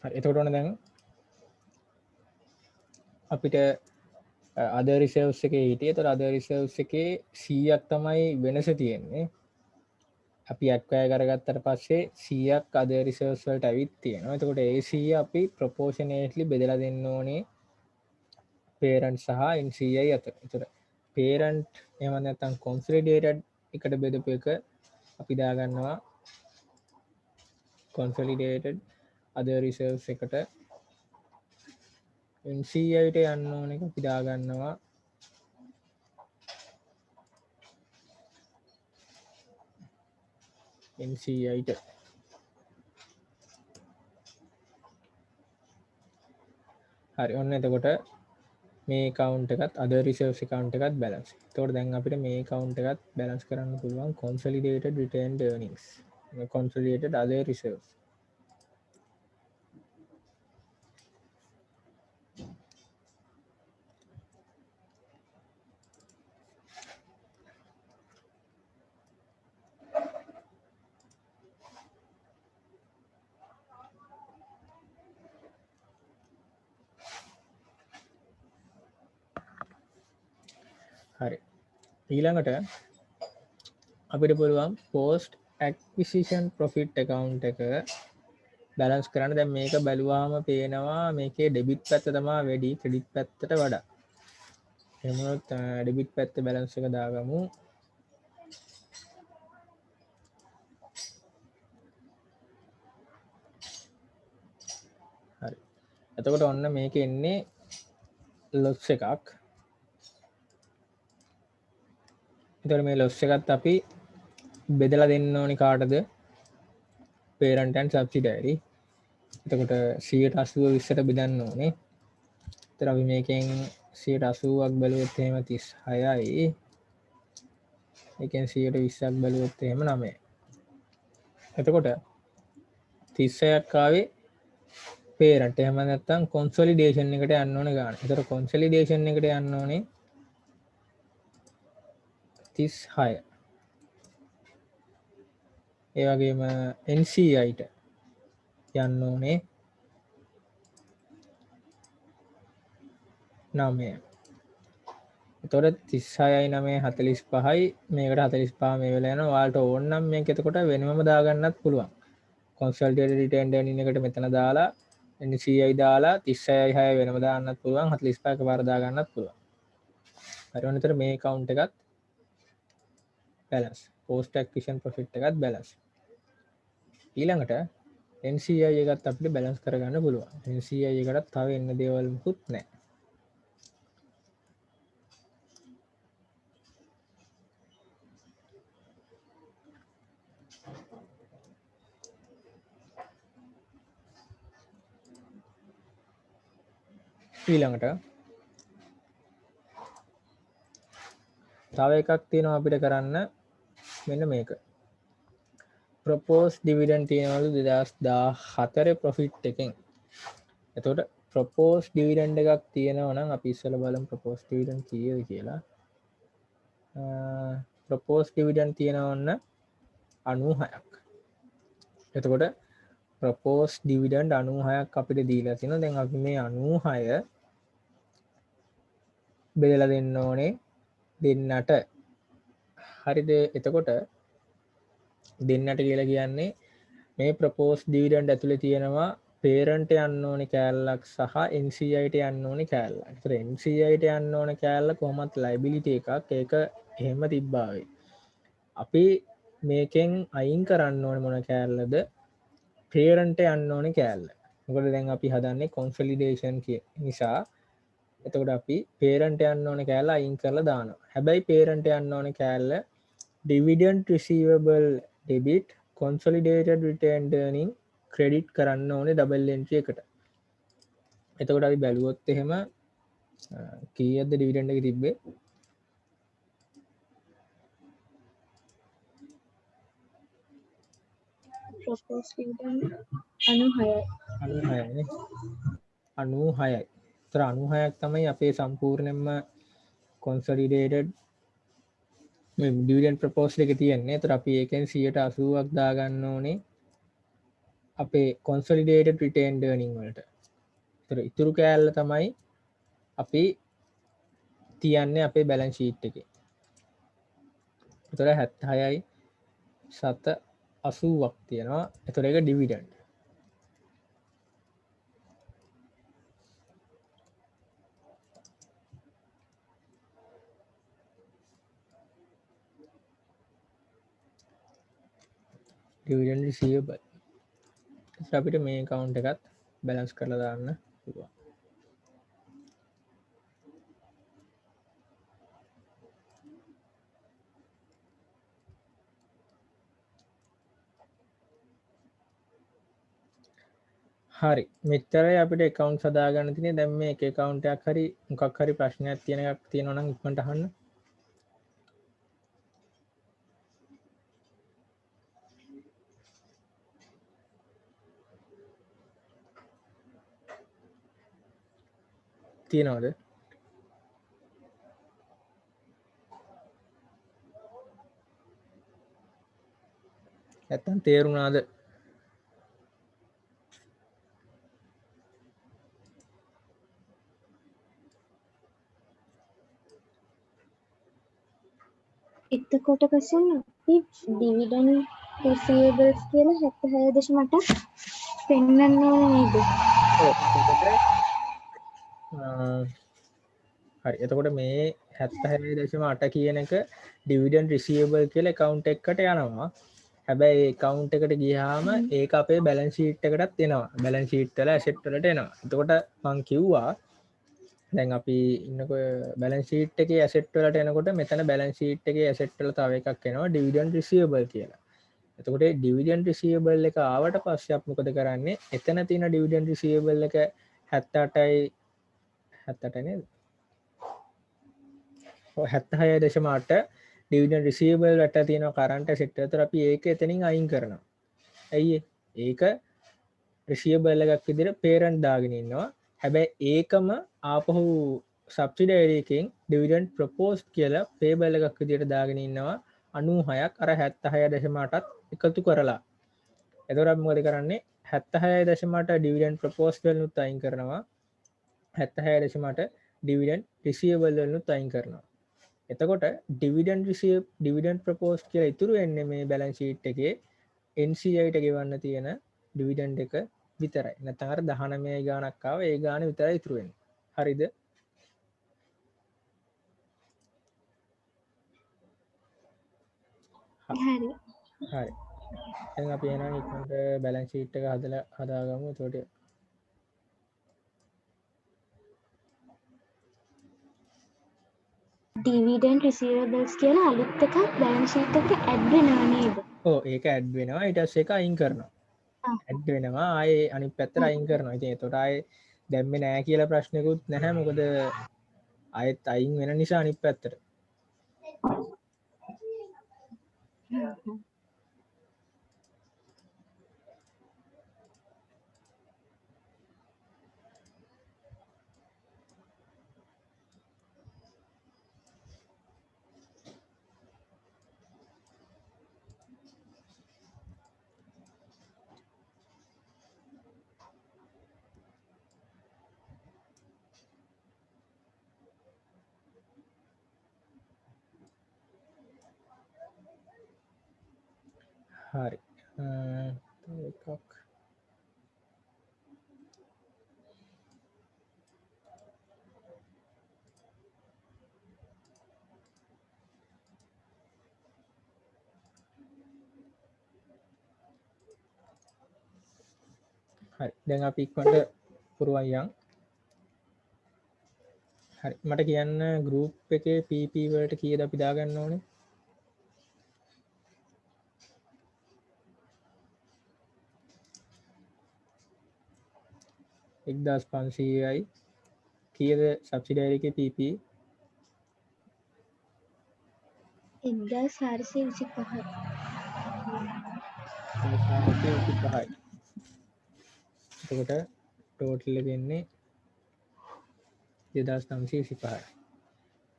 හරි එතකොට ඔන්න දැන් අපිට අද රිසර්ව්ස් එකේ හිටියේ. ඒතර අද රිසර්ව්ස් එකේ 100ක් තමයි වෙනස තියෙන්නේ. අපි ඇක්වයර් කරගත්තට පස්සේ 100ක් අද රිසර්ව්ස් වලට ඇවිත් තියෙනවා. එතකොට ඒ 100 අපි ප්‍රොපෝෂනේට්ලි බෙදලා දෙන්න ඕනේ parent සහ NCI අතර. එතකොට parent එහෙම නැත්නම් consolidated එකට බෙදපු එක අපි දාගන්නවා consolidated other reserves එකට. NCI ට යන්න ඕන එක අපි දාගන්නවා NCI ට. හරි ඔන්න එතකොට මේ account එකත් other reserves account එකත් balance. එතකොට දැන් අපිට මේ account එකත් balance කරන්න පුළුවන් consolidated retained earnings. consolidated other reserves. හරි ඊළඟට අපිට පුළුවන් post acquisition profit account එක බැලන්ස් කරන්න. දැන් මේක බැලුවාම පේනවා මේකේ ඩෙබිට් පැත්ත තමයි වැඩි ක්‍රෙඩිට් පැත්තට වඩා. එහෙම වුණොත් ඩෙබිට් පැත්ත බැලන්ස් එක දාගමු. හරි එතකොට ඔන්න මේක එන්නේ loss එකක්. එතකොට මේ loss එකත් අපි බෙදලා දෙන්න ඕනි කාටද? parent and subsidiary. එතකොට 180 20ට බෙදන්න ඕනේ. එතකොට අපි මේකෙන් 180ක් බැලුවොත් එහෙම 36යි. ඒකෙන් 120ක් බැලුවොත් එහෙම 9යි. එතකොට 36ක් ආවේ parent එහෙම නැත්නම් consolidation එකට යන්න ඕනේ ගන්න. එතකොට consolidation එකට යන්න ඕනේ 36. ඒ වගේම NCI ට යන්න ඕනේ 9. එතකොට 36යි 9යි 45යි මේකට 45 මේ වෙලාව යනවා. ඔයාලට ඕන නම් මේක එතකොට වෙනමම දාගන්නත් පුළුවන්. consolidated retained earning එකට මෙතන දාලා NCI දාලා 36යි 6 වෙනම දාන්නත් පුළුවන්. 45 එකපාර දාගන්නත් පුළුවන්. හරි ඔන්න එතකොට මේ account එකත් balance. post acquisition profit එකත් balance. ඊළඟට NCI එකත් අපිට balance කරගන්න පුළුවන්. NCI එකට තව එන්න දේවල් මුකුත් නැහැ. ඊළඟට තව එකක් තියෙනවා අපිට කරන්න. මෙන්න මේක. propose dividend තියෙනවලු 2014 profit එකෙන්. එතකොට propose dividend එකක් තියෙනවා නම් අපි ඉස්සෙල්ලා බලමු propose dividend කීයද කියලා. propose dividend තියෙනවා නම් 96ක්. එතකොට propose dividend 96ක් අපිට දීලා තිනවා. දැන් අපි මේ 96 බෙදලා දෙන්න ඕනේ දෙන්නට. හරිද? එතකොට දෙන්නට කියලා කියන්නේ මේ propose dividend ඇතුලේ තියෙනවා parent යන්න ඕනේ කෑල්ලක් සහ NCI ට යන්න ඕනේ කෑල්ලක්. ඒතර NCI ට යන්න ඕනේ කෑල්ල කොහොමත් liability එකක්. ඒක එහෙම තිබ්බා වෙයි. අපි මේකෙන් අයින් කරන්න ඕනේ මොන කෑල්ලද? parent යන්න ඕනේ කෑල්ල. මොකද දැන් අපි හදන්නේ consolidation නිසා. එතකොට අපි parent යන්න ඕනේ කෑල්ල අයින් කරලා දානවා. හැබැයි parent යන්න ඕනේ කෑල්ල dividend receivable debit consolidated retained earning credit කරන්න ඕනේ double entry එකට. එතකොට අපි බැලුවොත් එහෙම කීයක්ද dividend එක තිබ්බේ? propose dividend 96යි. 96 නේ. 96යි. ඒතර 96ක් තමයි අපේ සම්පූර්ණයෙන්ම consolidated මේ dividend proposal එක තියෙන්නේ. ඒතර අපි ඒකෙන් 180ක් දාගන්න ඕනේ අපේ කොන්සොලිඩේටඩ් රිටේන්ඩ් earning වලට. ඒතර ඉතුරු කෑල්ල තමයි අපි තියන්නේ අපේ බැලන්ස් ෂීට් එකේ. ඒතර 76යි 780ක් තියෙනවා. ඒතර ඒක ඩිවිඩන්ඩ්. ඩිවිඩන්ඩ් රිසීවබල්. අපිට මේ account එකත් බැලන්ස් කරලා දාන්න පුළුවන්. හරි මෙච්චරයි අපිට account හදාගන්න තියෙන්නේ. දැන් මේ එක account එකක් හරි මොකක් හරි ප්‍රශ්නයක් තියෙන එකක් තියෙනවා නම් ඉක්මනට අහන්න. තියෙනවද? නැත්තම් තේරුණාද? එතකොට කසන් අපි ඩිවිඩන් රිසීවබල්ස් කියලා 76.8ක් පෙන්වන්න ඕනේ නේද? හරි එතකොට මේ 76.8 කියන එක ඩිවිඩන්ඩ් රිසීවබල් කියලා account එකකට යනවා. හැබැයි account එකට ගියාම ඒක අපේ balance sheet එකටත් එනවා. balance sheet වල asset වලට එනවා. එතකොට මම කිව්වා දැන් අපි ඉන්නකො balance sheet එකේ asset වලට එනකොට මෙතන balance sheet එකේ asset වල තව එකක් එනවා dividend receivable කියලා. එතකොට dividend receivable එක ආවට පස්සේ අපි මොකද කරන්නේ? එතන තියෙන dividend receivable එක 78 නේද? 76.8 dividend receivable වලට තියෙන current asset විතර අපි ඒක එතනින් අයින් කරනවා. ඇයි ඒක receivable එකක් විදිහට parent දාගෙන ඉන්නවා. හැබැයි ඒකම ආපහු subsidiary එකෙන් dividend proposed කියලා payable එකක් විදිහට දාගෙන ඉන්නවා 96ක් අර 76.8ත් එකතු කරලා. එතකොට අපි මොකද කරන්නේ 76.8 dividend proposed වලුත් අයින් කරනවා 76.8 dividend receivable වලුත් අයින් කරනවා. එතකොට dividend proposed කියලා ඉතුරු වෙන්නේ මේ balance sheet එකේ NCI ට ගෙවන්න තියෙන dividend එක විතරයි. නැත්නම් අර 19 ගාණක් ආව ඒ ගාණ විතරයි ඉතුරු වෙන්නේ. හරිද? හරි. හරි. දැන් අපි එහෙනම් ඉක්මනට balance sheet එක හදාගමු. එතකොට ඩිවිඩන්ඩ් රිසීවබල්ස් කියලා අලුත් එකක් බැලන්ස් ෂීට් එකට ඇඩ් වෙනවා නේද? ඔව් ඒක ඇඩ් වෙනවා. ඊට පස්සේ ඒක අයින් කරනවා. ඇඩ් වෙනවා ආයේ අනිත් පැත්තට අයින් කරනවා. ඉතින් ඒතකොට ආයේ දැම්මේ නැහැ කියලා ප්‍රශ්නකුත් නැහැ. මොකද ආයෙත් අයින් වෙන නිසා අනිත් පැත්තට. හරි. එකක් හරි. දැන් අපි ඉක්මනට පුරවන් යන්. හරි. මට කියන්න group එකේ PP වලට කීයද අපි දාගන්න ඕනේ? 1500යි කීයද subsidiary එකේ PP? 1425යි. 425යි. එතකොට total එක එන්නේ 2925යි.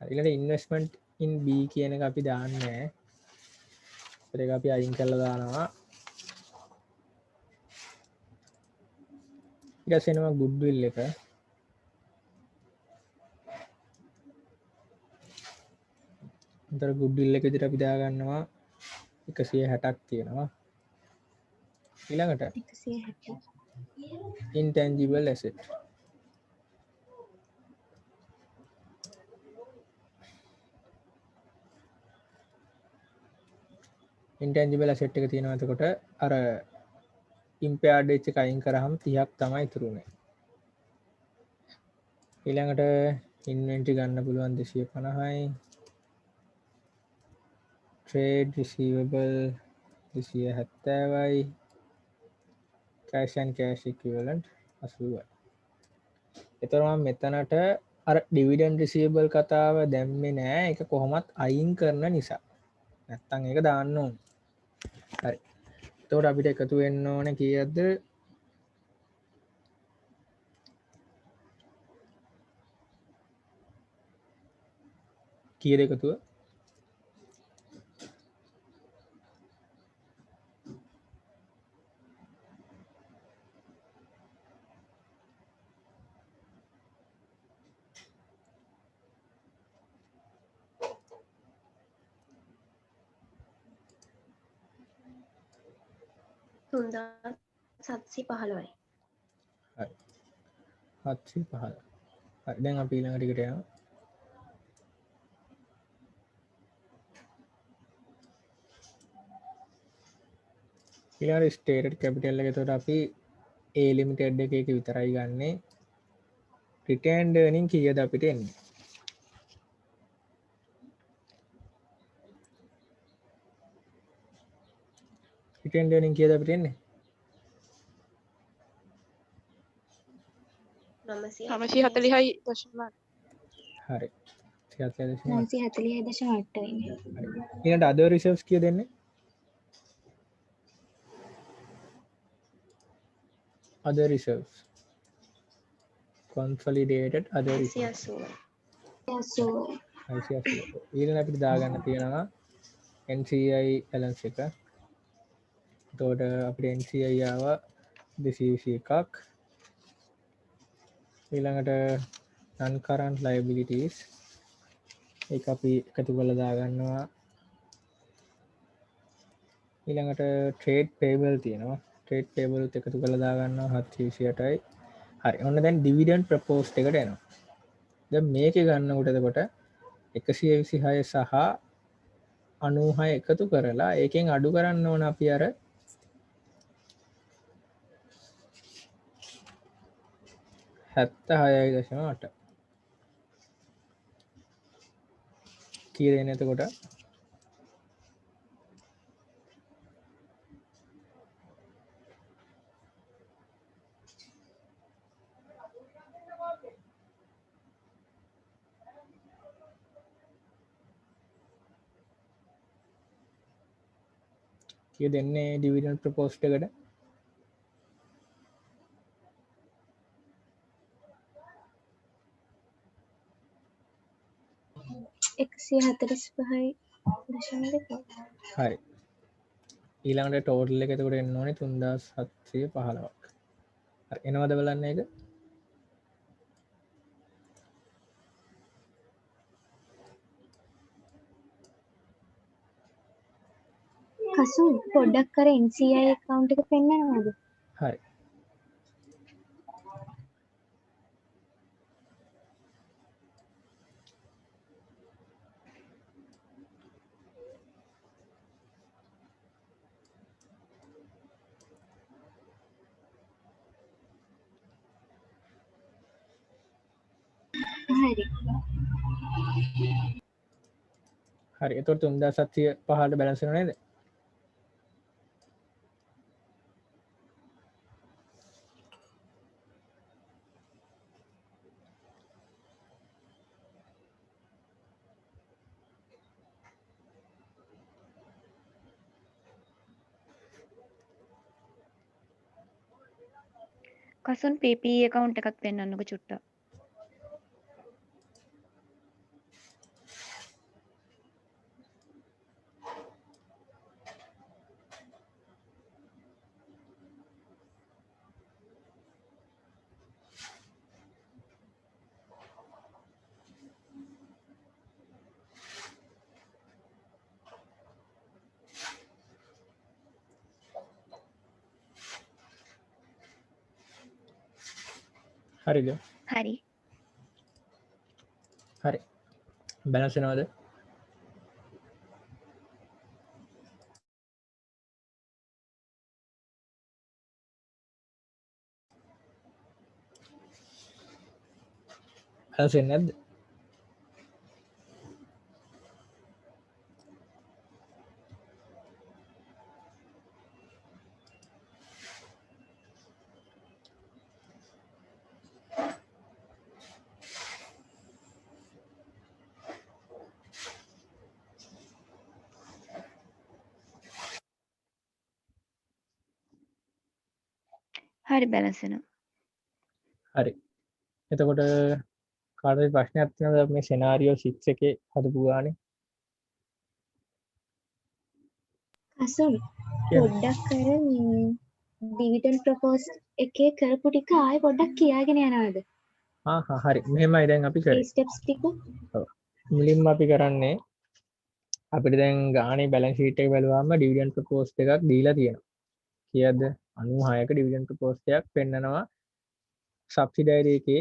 හරි. ඊළඟ investment in B කියන එක අපි දාන්නේ නැහැ. ඒක අපි අයින් කරලා දානවා ඊට පස්සේ එනවා goodwill එක. උතර goodwill එක විදිහට අපි දාගන්නවා 160ක් තියෙනවා. ඊළඟට 160. intangible asset. intangible asset එක තියෙනවා. එතකොට අර impaired වෙච්ච එක අයින් කරාම 30ක් තමයි ඉතුරු වෙන්නේ. ඊළඟට inventory ගන්න පුළුවන් 250යි. trade receivable 270යි. cash and cash equivalent 80යි. එතකොට මම මෙතනට අර dividend receivable කතාව දැම්මේ නෑ. ඒක කොහොමත් අයින් කරන නිසා. නැත්තම් ඒක දාන්න ඕනේ. හරි. එතකොට අපිට එකතු වෙන්න ඕනේ කීයක්ද? කීයද එකතුව? තුන්දා 715යි. හරි. 715. හරි. දැන් අපි ඊළඟ ටිකට යනවා. ඊළඟ stated capital එක. එතකොට අපි A limited එකේ විතරයි ගන්නෙ. retained earning කීයද අපිට එන්නේ? retained earning කීයද අපිට එන්නේ? 940යි දශම හරි. 36.8. 940.8 වෙන්නේ. හරි. ඊළඟට other reserves කීයද එන්නේ? other reserves. consolidated other reserves. 80. 980. ඊළඟ අපිට දාගන්න තියෙනවා NCI balance එක. එතකොට අපිට NCI ආවා 221ක්. ඊළඟට non current liabilities ඒක අපි එකතු කරලා දාගන්නවා. ඊළඟට trade payable තියෙනවා. trade payable එකතු කරලා දාගන්නවා 728යි. හරි. ඔන්න දැන් dividend proposed එකට එනවා. දැන් මේකේ ගන්නකොට එතකොට 126 සහ 96 එකතු කරලා ඒකෙන් අඩු කරන්න ඕන අපි අර 76.8 කීයද එන්නේ එතකොට? කිය දෙන්නේ ඩිවිඩන්ඩ් ප්‍රොපෝස්ඩ් එකට? එකසිය 45යි දශම දෙක. හරි. ඊළඟට ටෝටල් එක එතකොට එන්න ඕනේ 3715ක්. හරි. එනවද බලන්න ඒක? කසු පොඩ්ඩක් කර NCI account එක පෙන්නනවද? හරි. හරි. හරි. එතකොට 3715ට බැලන්ස් වෙනව නේද? කසුන් PPE account එකක් පෙන්වන්නකෝ චුට්ටක්. හරිද? හරි. හරි. බැලන්ස් වෙනවද? බැලන්ස් වෙන්නේ නැද්ද? හරි බැලන්ස් වෙනවා. හරි. එතකොට කාටද ප්‍රශ්නයක් තියෙනවද මේ සෙනාරියෝ 6 එකේ හදපු ගානේ? අසුන් කියන්න. පොඩ්ඩක් අර ඩිවිඩන්ඩ් ප්‍රොපෝස් එකේ කරපු ටික ආයෙ පොඩ්ඩක් කියාගෙන යනවද? හරි. මෙහෙමයි දැන් අපි ඒ කරේ. ස්ටෙප්ස් ටික. ඔව්. මුලින්ම අපි කරන්නේ අපිට දැන් ගානේ බැලන්ස් ෂීට් එක බලුවාම ඩිවිඩන්ඩ් ප්‍රොපෝස් එකක් දීලා තියෙනවා. කීයද? 96ක ඩිවිඩන්ඩ් ප්‍රොපෝස් එකක් පෙන්නනවා සබ්සිඩයිරි එකේ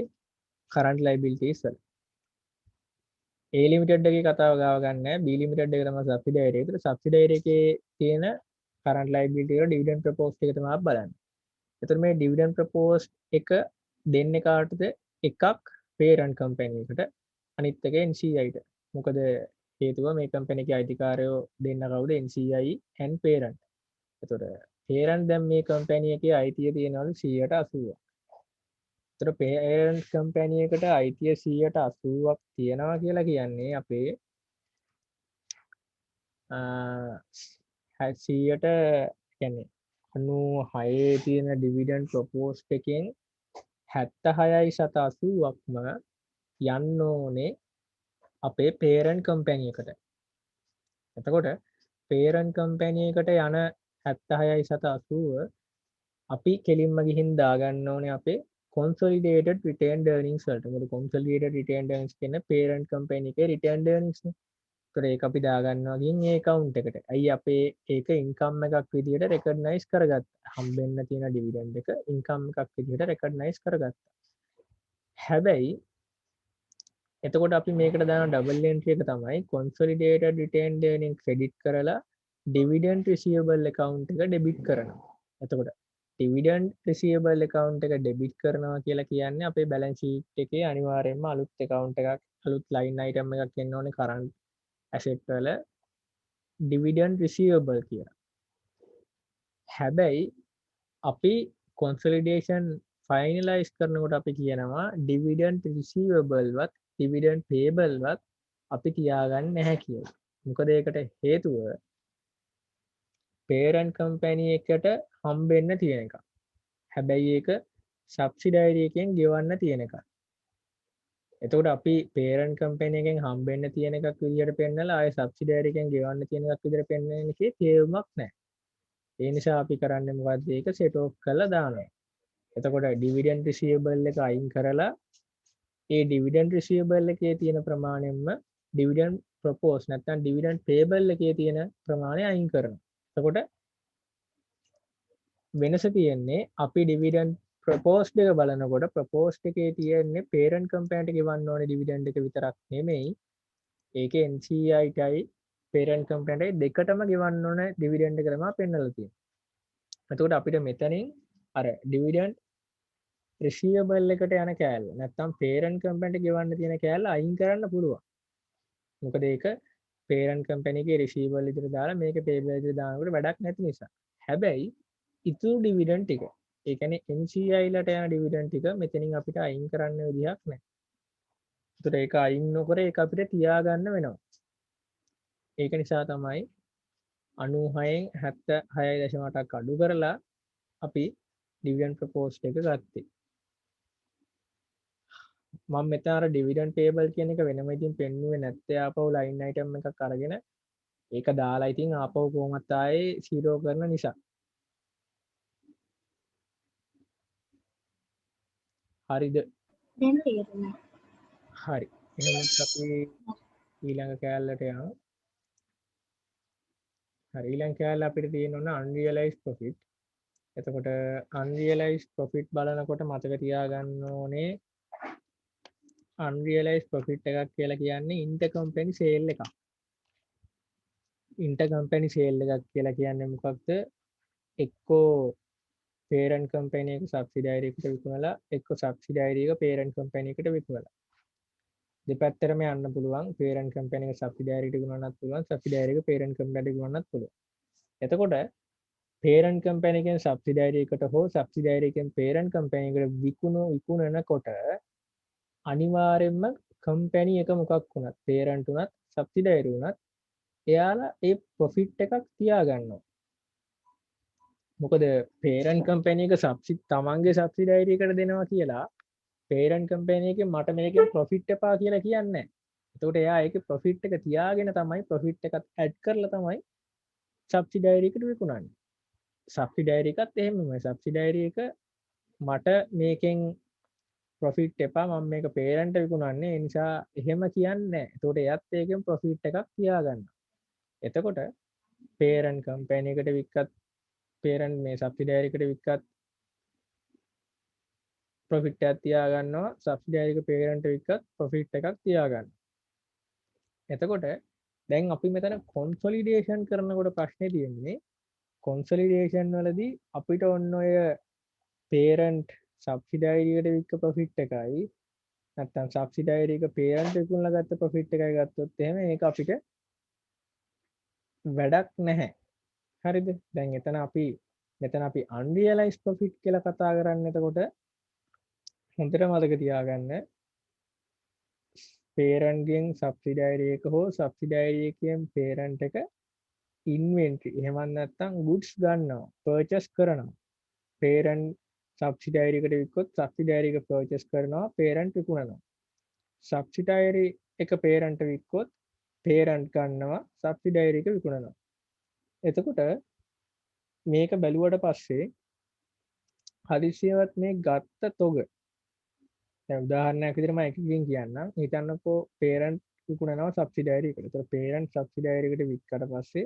කරන්ට් ලයබිලිටිස් වල. A ලිමිටඩ් එකේ කතාව ගාව ගන්න B ලිමිටඩ් එක තමයි සබ්සිඩයිරි. ඒතර සබ්සිඩයිරි එකේ තියෙන කරන්ට් ලයබිලිටි වල ඩිවිඩන්ඩ් ප්‍රොපෝස් එක තමයි බලන්නේ. එතකොට මේ ඩිවිඩන්ඩ් ප්‍රොපෝස් එක දෙන්නේ කාටද? එකක් පේරන්ට් කම්පැනි එකට, අනිත් එක NCIට. මොකද හේතුව මේ කම්පැනි එකේ අයිතිකාරයෝ දෙන්න කවුද? NCI and parent. එතකොට parent දැන් මේ කම්පැනි එකේ අයිතිය තියනවලු 180ක්. එතකොට parent කම්පැනි එකට අයිතිය 180ක් තියනවා කියලා කියන්නේ අපේ 100ට කියන්නේ 96 තියෙන ඩිවිඩන්ඩ් ප්‍රොපෝස් එකෙන් 76.80ක්ම යන්න ඕනේ අපේ පේරන්ට් කම්පැනි එකට. එතකොට පේරන්ට් කම්පැනි එකට යන 76.80 අපි කෙලින්ම ගිහින් දාගන්න ඕනේ අපේ consolidated retained earnings වලට. මොකද consolidated retained earnings කියන්නේ parent company එකේ retained earnings නේ. ඒතර ඒක අපි දාගන්නවා ගිහින් ඒ account එකට. අයි අපේ ඒක income එකක් විදිහට recognize කරගත්තා. හම්බෙන්න තියෙන dividend එක income එකක් විදිහට recognize කරගත්තා. හැබැයි එතකොට අපි මේකට දාන double entry එක තමයි consolidated retained earnings credit කරලා dividend receivable account එක debit කරනවා. එතකොට dividend receivable account එක debit කරනවා කියලා කියන්නේ අපේ balance sheet එකේ අනිවාර්යයෙන්ම අලුත් account එකක් අලුත් line item එකක් එන්න ඕනේ current asset වල dividend receivable කියලා. හැබැයි අපි consolidation finalize කරනකොට අපි කියනවා dividend receivable වත් dividend payable වත් අපි තියාගන්න නැහැ කියලා. මොකද ඒකට හේතුව parent company එකට හම්බෙන්න තියෙන එක. හැබැයි ඒක සබ්සිඩයිරි එකෙන් ගෙවන්න තියෙන එක. එතකොට අපි parent company එකෙන් හම්බෙන්න තියෙන එකක් විදිහට පෙන්නලා ආයේ සබ්සිඩයිරි එකෙන් ගෙවන්න තියෙන එකක් විදිහට පෙන්වන්න එකේ තේරුමක් නැහැ. ඒ නිසා අපි කරන්නේ මොකද්ද? ඒක set off කරලා දානවා. එතකොට dividend receivable එක අයින් කරලා ඒ dividend receivable එකේ තියෙන ප්‍රමාණයෙන්ම dividend propose නැත්නම් dividend payable එකේ තියෙන ප්‍රමාණය අයින් කරනවා. එතකොට වෙනස තියෙන්නේ අපි dividend proposed එක බලනකොට proposed එකේ තියෙන්නේ parent company ට ගෙවන්න ඕනේ dividend එක විතරක් නෙමෙයි ඒකේ NCI ටයි parent company ටයි දෙකටම ගෙවන්න ඕනේ dividend එක තමයි පෙන්නලා තියෙන්නේ. එතකොට අපිට මෙතනින් අර dividend receivable එකට යන කෑල්ල නැත්නම් parent company ට ගෙවන්න තියෙන කෑල්ල අයින් කරන්න පුළුවන්. මොකද ඒක parent company එකේ receivable විදිහට දාලා මේක payable විදිහට දානකොට වැඩක් නැති නිසා. හැබැයි ඉතුරු dividend ටික ඒ කියන්නේ NCI ලට යන dividend ටික මෙතනින් අපිට අයින් කරන්න විදිහක් නැහැ. ඒතර ඒක අයින් නොකර ඒක අපිට තියාගන්න වෙනවා. ඒක නිසා තමයි 96න් 76.8ක් අඩු කරලා අපි dividend proposed එක ගත්තේ. මම මෙතන අර dividend payable කියන එක වෙනම ඉතින් පෙන්නුවේ නැත්තේ ආපහු line item එකක් අරගෙන ඒක දාලා ඉතින් ආපහු කොහොමත් ආයේ 0 කරන නිසා. හරිද? දැන් තේරුණා. හරි. එහෙනම් අපි ඊළඟ කෑල්ලට යනවා. හරි ඊළඟ කෑල්ල අපිට තියෙන්න ඕන unrealized profit. එතකොට unrealized profit බලනකොට මතක තියාගන්න ඕනේ unrealized profit එකක් කියලා කියන්නේ intercompany sale එකක්. intercompany sale එකක් කියලා කියන්නේ මොකක්ද? එක්කෝ parent company එක subsidiary එකට විකුණලා එක්කෝ subsidiary එක parent company එකට විකුණලා. දෙපැත්තටම යන්න පුළුවන්. parent company එක subsidiary එකට විකුණන්නත් පුළුවන්. subsidiary එක parent company එකට විකුණන්නත් පුළුවන්. එතකොට parent company එකෙන් subsidiary එකට හෝ subsidiary එකෙන් parent company එකට විකුණනකොට අනිවාර්යෙන්ම company එක මොකක් වුණත් parent උනත් subsidiary උනත් එයාලා ඒ profit එකක් තියාගන්නවා. මොකද parent company එක තමන්ගේ subsidiary එකට දෙනවා කියලා parent company එකෙන් මට මේකෙන් profit එපා කියලා කියන්නේ නැහැ. එතකොට එයා ඒකේ profit එක තියාගෙන තමයි profit එකත් add කරලා තමයි subsidiary එකට විකුණන්නේ. subsidiary එකත් එහෙමමයි. subsidiary එක මට මේකෙන් profit එපා මම මේක parent විකුණන්නේ ඒ නිසා එහෙම කියන්නේ නැහැ. එතකොට එයාත් ඒකෙන් profit එකක් තියාගන්නවා. එතකොට parent company එකට වික්කත් parent මේ subsidiary එකට වික්කත් profit එකක් තියාගන්නවා. subsidiary එක parent වික්කත් profit එකක් තියාගන්නවා. එතකොට දැන් අපි මෙතන consolidation කරනකොට ප්‍රශ්නේ තියෙන්නේ consolidation වලදී අපිට ඔන්න ඔය parent subsidiary එකට වික්ක profit එකයි නැත්තම් subsidiary එක parent විකුණලා ගත්ත profit එකයි ගත්තොත් එහෙම ඒක අපිට වැඩක් නැහැ. හරිද? දැන් මෙතන අපි unrealized profit කියලා කතා කරන්නේ. එතකොට හොඳට මතක තියාගන්න parent ගෙන් subsidiary එක හෝ subsidiary එකෙන් parent එක inventory එහෙම නැත්නම් goods ගන්නවා purchase කරනවා. parent subsidiary එකට වික්කොත් subsidiary එක purchase කරනවා parent විකුණනවා. subsidiary එක parent වික්කොත් parent ගන්නවා subsidiary එක විකුණනවා. එතකොට මේක බැලුවට පස්සේ හදිසියවත් මේ ගත්ත තොග දැන් උදාහරණයක් විදිහට මම එකකින් කියන්නම්. හිතන්නකෝ parent විකුණනවා subsidiary එකට. ඒතර parent subsidiary එකට වික්කට පස්සේ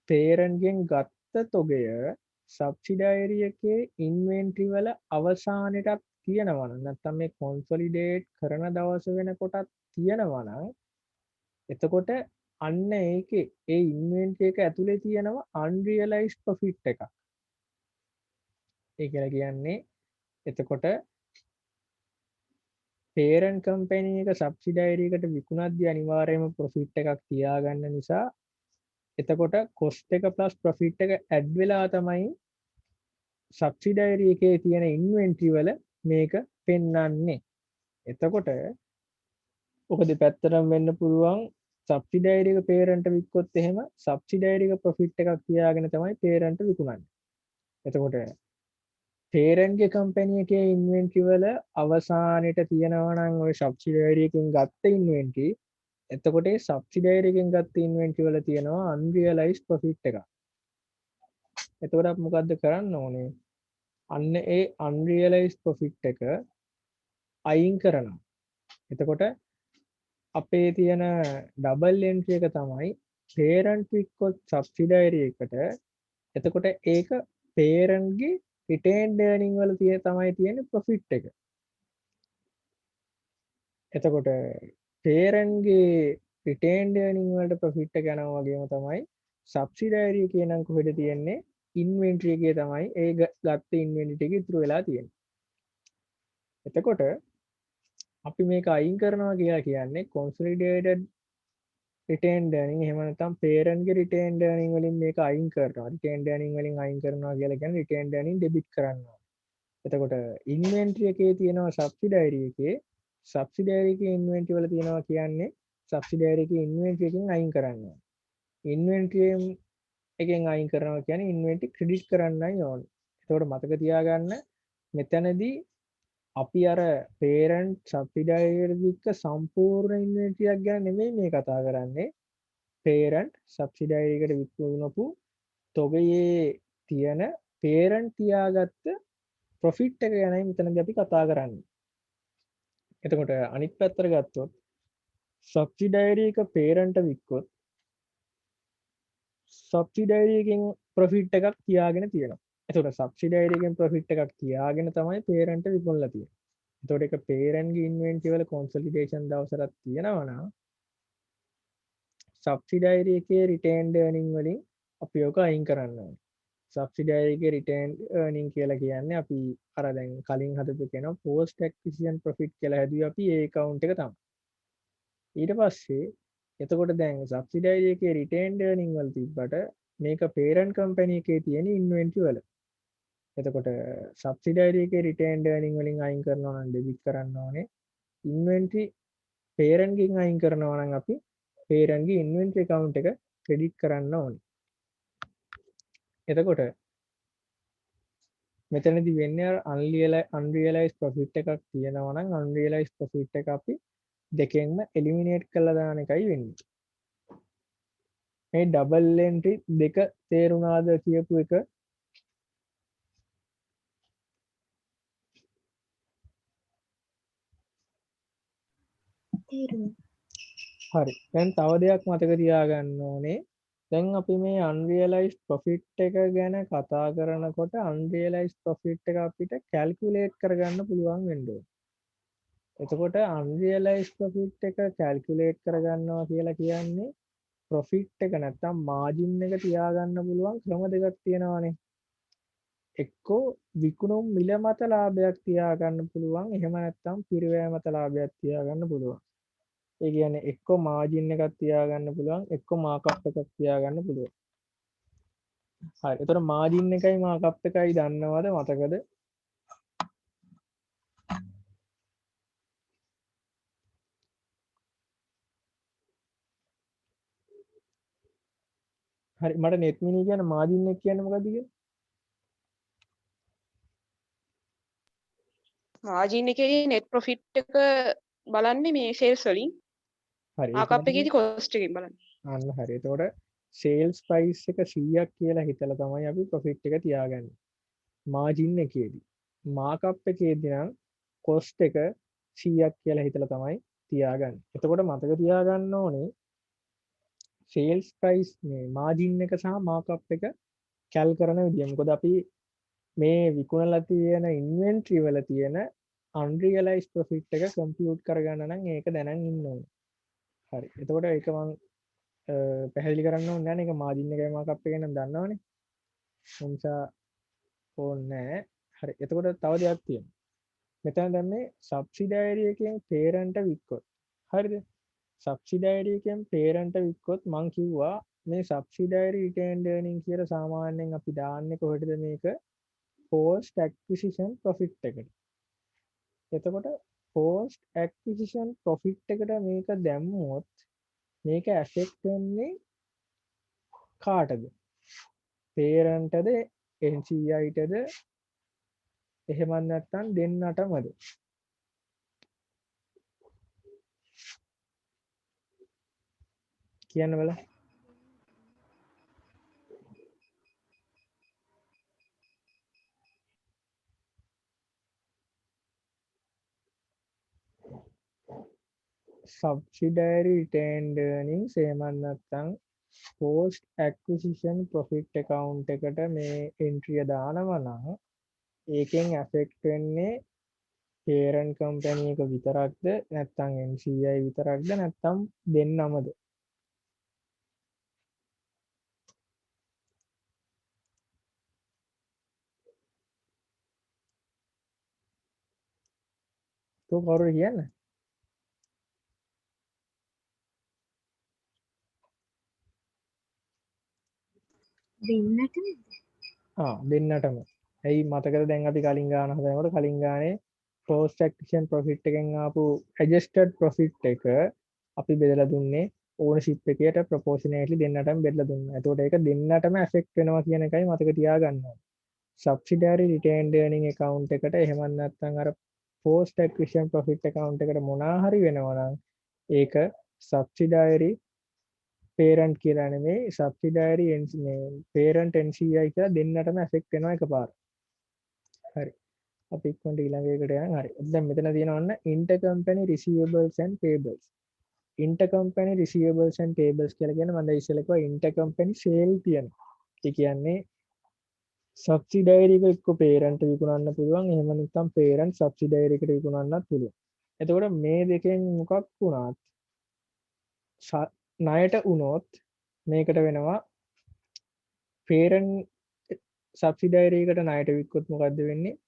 parent ගෙන් ගත්ත තොගය subsidiary එකේ inventory වල අවසානෙටත් තියෙනවා නම් නැත්නම් මේ consolidate කරන දවස වෙනකොටත් තියෙනවා නම් එතකොට අන්න ඒකේ ඒ inventory එක ඇතුලේ තියෙනවා unrealized profit එකක්. ඒ කියලා කියන්නේ එතකොට parent company එක subsidiary එකට විකුණද්දී අනිවාර්යයෙන්ම profit එකක් තියාගන්න නිසා එතකොට cost එක plus profit එක add වෙලා තමයි subsidiary එකේ තියෙන inventory වල මේක පෙන්වන්නේ. එතකොට ඔක දෙපැත්තටම වෙන්න පුළුවන්. subsidiary එක parent වික්කොත් එහෙම subsidiary එක profit එකක් තියාගෙන තමයි parent විකුණන්නේ. එතකොට parent ගේ company එකේ inventory වල අවසානෙට තියෙනවා නම් ওই subsidiary එකෙන් ගත්ත inventory එතකොට ඒ subsidiary එකෙන් ගත්ත inventory වල තියෙනවා unrealized profit එකක්. එතකොට අපි මොකද්ද කරන්න ඕනේ? අන්න ඒ unrealized profit එක අයින් කරනවා. එතකොට අපේ තියෙන double entry එක තමයි parent වික්කොත් subsidiary එකට එතකොට ඒක parent ගේ retained earning වල තමයි තියෙන profit එක. එතකොට parent ගේ retained earning වලට profit එක යනවා වගේම තමයි subsidiary එකේ නම් කොහෙද තියෙන්නේ inventory එකේ තමයි ඒ ගත්ත inventory එක ඉතුරු වෙලා තියෙන්නේ. එතකොට අපි මේක අයින් කරනවා කියලා කියන්නේ consolidated retained earning එහෙම නැත්නම් parent ගේ retained earning වලින් මේක අයින් කරනවා. retained earning වලින් අයින් කරනවා කියලා කියන්නේ retained earning debit කරනවා. එතකොට inventory එකේ තියෙනවා subsidiary එකේ subsidiary එකේ inventory වල තියෙනවා කියන්නේ subsidiary එකේ inventory එකෙන් අයින් කරනවා. inventory එකෙන් අයින් කරනවා කියන්නේ inventory credit කරන්නයි ඕනේ. එතකොට මතක තියාගන්න මෙතනදී අපි අර parent subsidiary එකට වික්ක සම්පූර්ණ inventory එකක් ගැන නෙමෙයි මේ කතා කරන්නේ. parent subsidiary එකට විකුණපු තොගයේ තියෙන parent තියාගත්ත profit එක ගැනයි මෙතනදී අපි කතා කරන්නේ. එතකොට අනිත් පැත්තට ගත්තොත් subsidiary එක parent වික්කොත් subsidiary එකෙන් profit එකක් තියාගෙන තියෙනවා. එතකොට සබ්සිඩයිරි එකෙන් ප්‍රොෆිට් එකක් තියාගෙන තමයි පේරන්ට් විකුණලා තියෙන්නේ. එතකොට ඒක පේරන්ට්ගේ ඉන්වෙන්ටරි වල කොන්සොලිඩේෂන් දවසට තියෙනවා නම් සබ්සිඩයිරි එකේ රිටේන්ඩ් earning වලින් අපි ඔක අයින් කරන්න ඕනේ. සබ්සිඩයිරි එකේ රිටේන්ඩ් earning කියලා කියන්නේ අපි අර දැන් කලින් හදපු කෙනා post acquisition profit කියලා හැදුවේ අපි ඒ account එක තමයි. ඊට පස්සේ එතකොට දැන් සබ්සිඩයිරි එකේ රිටේන්ඩ් earning වල තිබ්බට මේක parent company එකේ තියෙන inventory වල. එතකොට සබ්සිඩයිරි එකේ රිටේන්ඩ් earning වලින් අයින් කරනවා නම් ඩෙබිට් කරන්න ඕනේ. inventory parent ගෙන් අයින් කරනවා නම් අපි parent ගේ inventory account එක credit කරන්න ඕනේ. එතකොට මෙතනදි වෙන්නේ unrealized profit එකක් තියෙනවා නම් unrealized profit එක අපි දෙකෙන්ම eliminate කරලා දාන එකයි වෙන්නේ. මේ double entry දෙක තේරුණාද කියපු එක? තේරුණා. හරි. දැන් තව දෙයක් මතක තියාගන්න ඕනේ. දැන් අපි මේ unrealized profit එක ගැන කතා කරනකොට unrealized profit එක අපිට calculate කරගන්න පුළුවන් වෙන්න ඕනේ. එතකොට unrealized profit එක calculate කරගන්නවා කියලා කියන්නේ profit එක නැත්තම් margin එක තියාගන්න පුළුවන් ක්‍රම දෙකක් තියෙනවානේ. එක්කෝ විකුණුම් මිල මත ලාභයක් තියාගන්න පුළුවන්. එහෙම නැත්තම් පිරිවැය මත ලාභයක් තියාගන්න පුළුවන්. ඒ කියන්නේ එක්ක මාජින් එකක් තියාගන්න පුළුවන් එක්ක මාකප් එකක් තියාගන්න පුළුවන්. හරි. එතකොට මාජින් එකයි මාකප් එකයි දන්නවද මතකද? හරි. මට net mini කියන මාජින් එක කියන්නේ මොකද්ද කියලා? මාජින් එකේ net profit එක බලන්නේ මේ sales වලින්. හරි. මාකප් එකේදී cost එකෙන් බලන්නේ. අන්න හරි. එතකොට sales price එක 100ක් කියලා හිතලා තමයි අපි profit එක තියාගන්නේ. මාජින් එකේදී. මාකප් එකේදී නම් cost එක 100ක් කියලා හිතලා තමයි තියාගන්නේ. එතකොට මතක තියාගන්න ඕනේ sales price මේ margin එක සහ markup එක කැල් කරන විදිය. මොකද අපි මේ විකුණලා තියෙන inventory වල තියෙන unrealized profit එක compute කරගන්න නම් ඒක දැනන් ඉන්න ඕනේ. හරි. එතකොට ඒක මම පැහැදිලි කරන්න ඕනේ නැහැ. ඒක margin එකයි markup එකයි නම් දන්නවනේ. ඒ නිසා ඕනේ නැහැ. හරි. එතකොට තව දෙයක් තියෙනවා. මෙතන දැන් මේ subsidiary එකෙන් parent වික්කොත්. හරිද? subsidiary එකෙන් parent වික්කොත් මං කිව්වා මේ subsidiary retained earning කියලා සාමාන්‍යයෙන් අපි දාන්නේ කොහෙටද මේක post acquisition profit එකට. එතකොට post acquisition profit එකට මේක දැම්මොත් මේක affect වෙන්නේ කාටද? parentද NCIටද එහෙම නැත්නම් දෙන්නටමද? කියන්න බලන්න. subsidiary retained earnings එහෙම නැත්නම් post acquisition profit account එකට මේ entry දානවා නම් ඒකෙන් affect වෙන්නේ parent company එක විතරක්ද නැත්නම් NCI විතරක්ද නැත්නම් දෙන්නමද? તો කවුරු කියන්නේ? දෙන්නට දෙන්නටම. ඇයි මතකද දැන් අපි කලින් ගාන හදනකොට කලින් ගානේ post acquisition profit එකෙන් ආපු adjusted profit එක අපි බෙදලා දුන්නේ ownership එකට proportionately දෙන්නටම බෙදලා දුන්නා. එතකොට ඒක දෙන්නටම affect වෙනවා කියන එකයි මතක තියාගන්න ඕනේ. subsidiary retained earning account එකට එහෙම නැත්නම් අර post acquisition profit account එකට මොනවා හරි වෙනවා නම් ඒක subsidiary parent කියලා නෙමෙයි subsidiary මේ parent NCI කියලා දෙන්නටම affect වෙනවා එකපාර. හරි. අපි ඉක්මනට ඊළඟ එකට යන්න. හරි. දැන් මෙතන තියෙනවා intercompany receivables and payables. intercompany receivables and payables කියලා කියන්නේ මම ඉස්සෙල්ලා කිව්වා intercompany sale තියෙනවා. ඒ කියන්නේ සබ්සිඩයිරි එක එක්ක පේරන්ට් විකුණන්න පුළුවන්. එහෙම නැත්නම් පේරන්ට් සබ්සිඩයිරි එකට විකුණන්නත් පුළුවන්. එතකොට මේ දෙකෙන් මොකක් වුණත් ණයට වුණොත් මේකට වෙනවා පේරන්ට් සබ්සිඩයිරි එකට ණයට වික්කොත් මොකද්ද වෙන්නේ?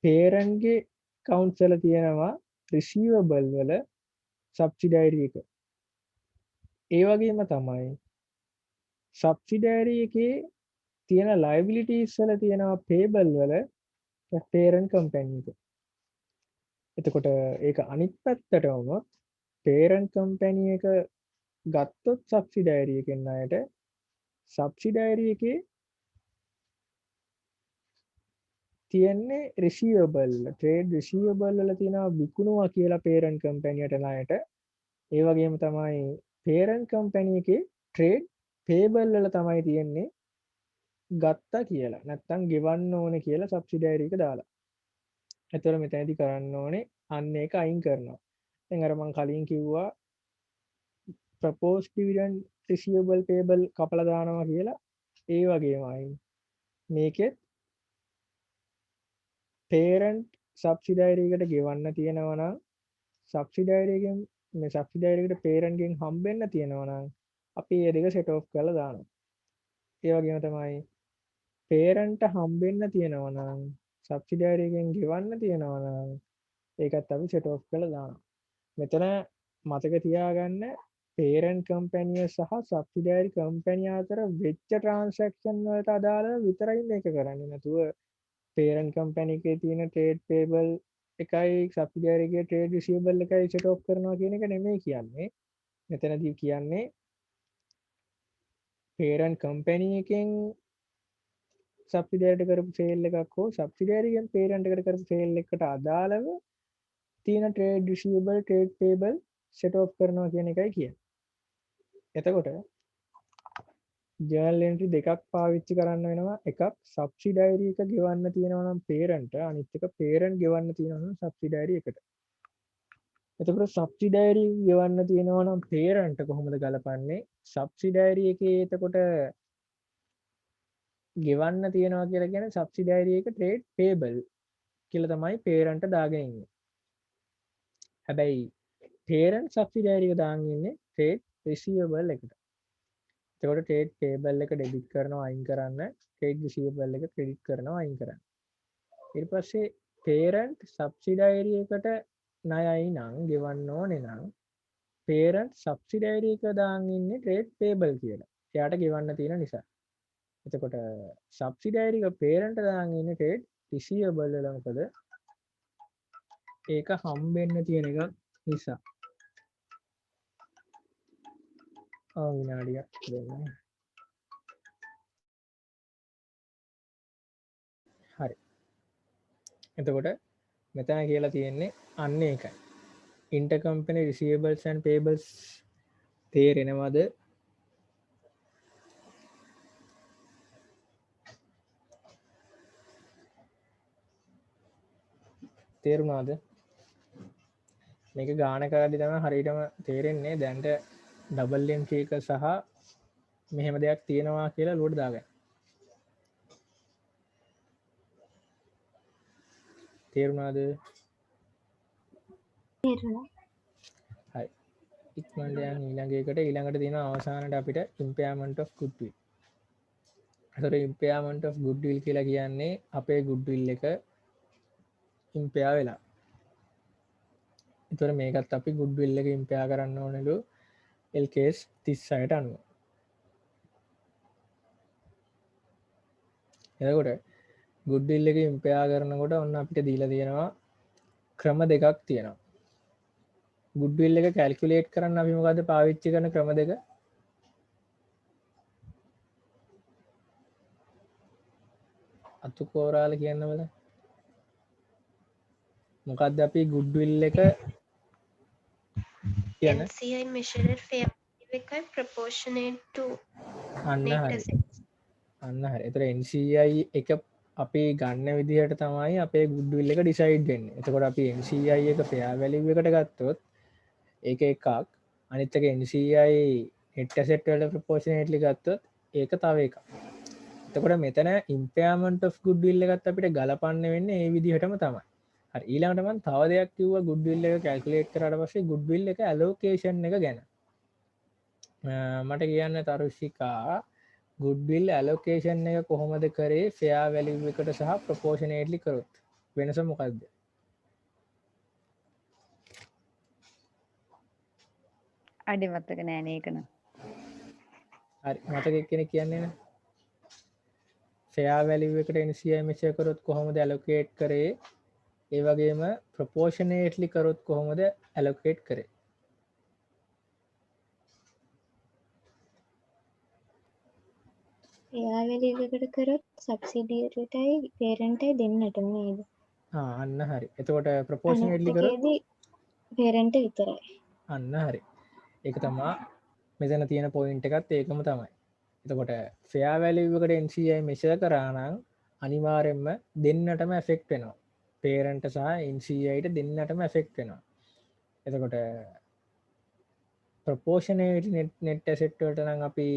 පේරන්ට්ගේ accounts වල තියෙනවා රිසීවබල් වල සබ්සිඩයිරි එක. ඒ වගේම තමයි සබ්සිඩයිරි එකේ තියෙන liabilities වල තියෙනවා payable වල parent company එක. එතකොට ඒක අනිත් පැත්තට වුණොත් parent company එක ගත්තොත් සබ්සිඩයිරි එකෙන් අයට සබ්සිඩයිරි එකේ තියෙන්නේ receivable trade receivable වල තියෙනවා විකුණුවා කියලා parent company යට ණයට. ඒ වගේම තමයි parent company එකේ trade payable වල තමයි තියෙන්නේ ගත්තා කියලා. නැත්තම් ගෙවන්න ඕනේ කියලා සබ්සිඩයිරි එක දාලා. එතකොට මෙතනදී කරන්න ඕනේ අන්න ඒක අයින් කරනවා. දැන් අර මම කලින් කිව්වා proposed dividend receivable payable කපලා දානවා කියලා. ඒ වගේමයි මේකෙත් parent subsidiary එකට ගෙවන්න තියෙනවා නම් subsidiary එකෙන් මේ subsidiary එකට parent ගෙන් හම්බෙන්න තියෙනවා නම් අපි මේ දෙක set off කරලා දානවා. ඒ වගේම තමයි parent හම්බෙන්න තියෙනවා නම් subsidiary එකෙන් ගෙවන්න තියෙනවා නම් ඒකත් අපි set off කරලා දානවා. මෙතන මතක තියාගන්න parent company සහ subsidiary company අතර වෙච්ච transaction වලට අදාළව විතරයි මේක කරන්නේ. නැතුව parent company එකේ තියෙන trade payable එකයි subsidiary එකේ trade receivable එකයි set off කරනවා කියන එක නෙමෙයි කියන්නේ. මෙතනදී කියන්නේ parent company එකෙන් subsidiary එකට කරපු sale එකක් හෝ subsidiary එකෙන් parent එකට කරපු sale එකට අදාළව තියෙන trade receivable trade payable set off කරනවා කියන එකයි කියන්නේ. එතකොට journal entry දෙකක් පාවිච්චි කරන්න වෙනවා. එකක් subsidiary එක ගෙවන්න තියෙනවා නම් parent, අනිත් එක parent ගෙවන්න තියෙනවා නම් subsidiary එකට. එතකොට subsidiary ගෙවන්න තියෙනවා නම් parent කොහොමද ගලපන්නේ? subsidiary එකේ එතකොට ගෙවන්න තියෙනවා කියලා කියන්නේ subsidiary එක trade payable කියලා තමයි parent දාගෙන ඉන්නේ. හැබැයි parent subsidiary එක දාගෙන ඉන්නේ trade receivable එකට. එතකොට trade payable එක debit කරනවා අයින් කරන්න, trade receivable එක credit කරනවා අයින් කරන්න. ඊට පස්සේ parent subsidiary එකට ණයයි නම් ගෙවන්න ඕනේ නම් parent subsidiary එක දාන් ඉන්නේ trade payable කියලා. එයාට ගෙවන්න තියෙන නිසා. එතකොට subsidiary එක parent දාන් ඉන්නේ trade receivable වල මොකද? ඒක හම්බෙන්න තියෙන එක නිසා. විනාඩියක් දෙන්න. හරි. එතකොට මෙතන කියලා තියෙන්නේ අන්න ඒකයි. intercompany receivables and payables තේරෙනවද? තේරුණාද? මේක ගාන කරද්දි තමයි හරියටම තේරෙන්නේ. දැන්ට double entry එක සහ මෙහෙම දෙයක් තියෙනවා කියලා ලෝඩ් දාගන්න. තේරුණාද? තේරුණා. හරි. ඉක්මනට යන් ඊළඟට තියෙන අවසානට අපිට impairment of goodwill. ඒතර impairment of goodwill කියලා කියන්නේ අපේ goodwill එක impair වෙලා. ඒතර මේකත් අපි goodwill එක impair කරන්න ඕනලු LKS 36ට අනුව. එතකොට goodwill එක impair කරනකොට ඔන්න අපිට දීලා තියෙනවා ක්‍රම දෙකක් තියෙනවා. goodwill එක calculate කරන්න අපි මොකද්ද පාවිච්චි කරන ක්‍රම දෙක? අතුකෝරාල කියන්න බල. මොකද්ද අපි goodwill එක කියන්නේ? NCI measured fair value එකයි proportionate to අන්න net හරි. assets. අන්න හරි. ඒතර NCI එක අපි ගන්න විදිහට තමයි අපේ goodwill එක decide වෙන්නේ. එතකොට අපි NCI එක fair value එකට ගත්තොත් ඒක එකක්. අනිත් එක NCI net asset වලට proportionately ගත්තොත් ඒක තව එකක්. එතකොට මෙතන ඉම්පෑමන්ට් ඔෆ් ගුඩ්විල් එකත් අපිට ගලපන්න වෙන්නේ ඒ විදිහටම තමයි. හරි ඊළඟට මම තව දෙයක් කිව්වා ගුඩ්විල් එක කැල්කියුලේට් කරාට පස්සේ ගුඩ්විල් එක ඇලෝකේෂන් එක ගැන. මට කියන්න තරුෂිකා ගුඩ්විල් ඇලෝකේෂන් එක කොහොමද කරේ ෆෙයා වැලියු එකට සහ ප්‍රොපෝෂනේට්ලි කරොත් වෙනස මොකක්ද? අඩි මතක නෑනේ ඒක නම්. හරි මතක කෙනෙක් කියන්නේ නැහැ. ෆෙයා වැලියු එකට NCI මෙෂර් කරොත් කොහොමද ඇලොකේට් කරේ? ඒ වගේම ප්‍රොපෝෂනේට්ලි කරොත් කොහොමද ඇලොකේට් කරේ? එයා වැලියකට කරොත් සබ්සිඩියරිටයි පේරන්ටයි දෙන්නටම නේද? අන්න හරි. එතකොට ප්‍රොපෝෂනේට්ලි කරොත් අනිත් එකේදී පේරන්ට විතරයි. අන්න හරි. ඒක තමයි මෙතන තියෙන පොයින්ට් එකත් ඒකම තමයි. එතකොට ෆෙයා වැලියු එකට NCI මෙෂර් කරා නම් අනිවාර්යෙන්ම දෙන්නටම ඇෆෙක්ට් වෙනවා. පේරන්ට සහ NCIට දෙන්නටම ඇෆෙක්ට් වෙනවා. එතකොට ප්‍රොපෝෂනේට්ලි net asset වලට නම් අපි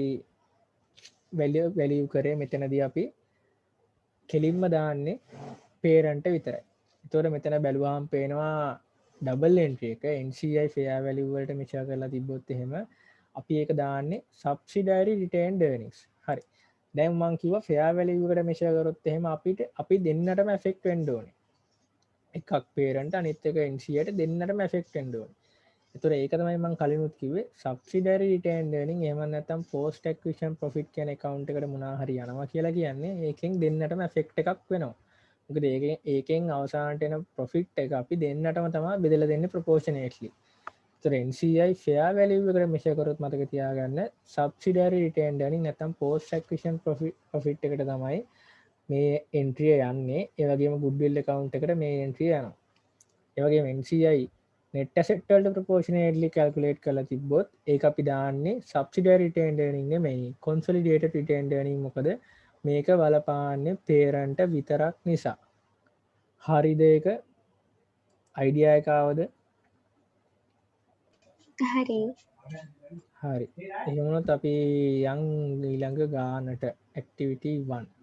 වැලියු කරේ මෙතනදී අපි කෙලින්ම දාන්නේ පේරන්ට විතරයි. එතකොට මෙතන බැලුවාම පේනවා ඩබල් එන්ට්‍රි එක NCI ෆෙයා වැලියු වලට මෙෂර් කරලා තිබ්බොත් එහෙම අපි ඒක දාන්නේ සබ්සිඩරි රිටේන්ඩ් earnings. හරි. දැන් මම කිව්වා ෆෙයා වැලියු එකට මෙෂර් කරොත් එහෙම අපි දෙන්නටම ඇෆෙක්ට් වෙන්න ඕනේ. එකක් පේරන්ට අනිත් එක NCIට දෙන්නටම ඇෆෙක්ට් වෙන්න ඕනේ. එතකොට ඒක තමයි මම කලිනුත් කිව්වේ සබ්සිඩරි රිටේන්ඩ් earning එහෙම නැත්නම් post acquisition profit කියන account එකට මොනවා හරි යනවා කියලා කියන්නේ ඒකෙන් දෙන්නටම ඇෆෙක්ට් එකක් වෙනවා. මොකද ඒකෙන් අවසානට එන ප්‍රොෆිට් එක අපි දෙන්නටම තමයි බෙදලා දෙන්නේ ප්‍රොපෝෂනේට්ලි. ඒතර NCI ෆෙයා වැලියු එකට මෙෂර් කරොත් මතක තියාගන්න සබ්සිඩරි රිටේන්ඩ් earning නැත්නම් post acquisition profit එකට තමයි මේ එන්ට්‍රිය යන්නේ. ඒ වගේම goodwill account එකට මේ එන්ට්‍රිය යනවා. ඒ වගේම NCI net asset වලට ප්‍රොපෝෂනේට්ලි කැල්කියුලේට් කරලා තිබ්බොත් ඒක අපි දාන්නේ සබ්සිඩරි රිටේන්ඩ් earning නෙමෙයි consolidated retained earning. මොකද මේක බලපාන්නේ පේරන්ට විතරක් නිසා. හරිද ඒක? අයිඩියා එක ආවද? හරි. හරි. එහෙනම් අපි යන් ඊළඟ ගානට activity 1